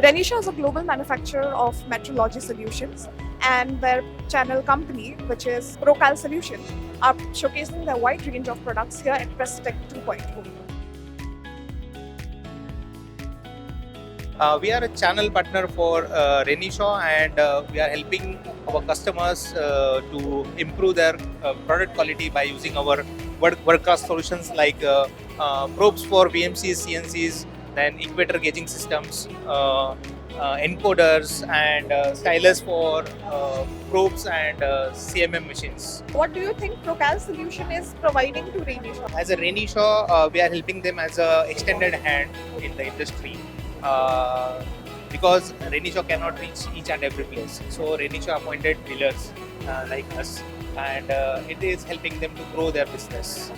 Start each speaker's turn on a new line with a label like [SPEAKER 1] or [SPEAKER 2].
[SPEAKER 1] Renishaw is a global manufacturer of Metrology solutions, and their channel company, which is Procal Solutions, are showcasing their wide range of products here at PressTech 2.0.
[SPEAKER 2] We are a channel partner for Renishaw, and we are helping our customers to improve their product quality by using our world-class solutions like probes for VMCs, CNCs, then equator gauging systems, encoders, and stylus for probes and CMM machines.
[SPEAKER 1] What do you think Procal Solution is providing to Renishaw?
[SPEAKER 2] As a Renishaw, we are helping them as a extended hand in the industry. Because Renishaw cannot reach each and every place. So Renishaw appointed dealers like us, and it is helping them to grow their business.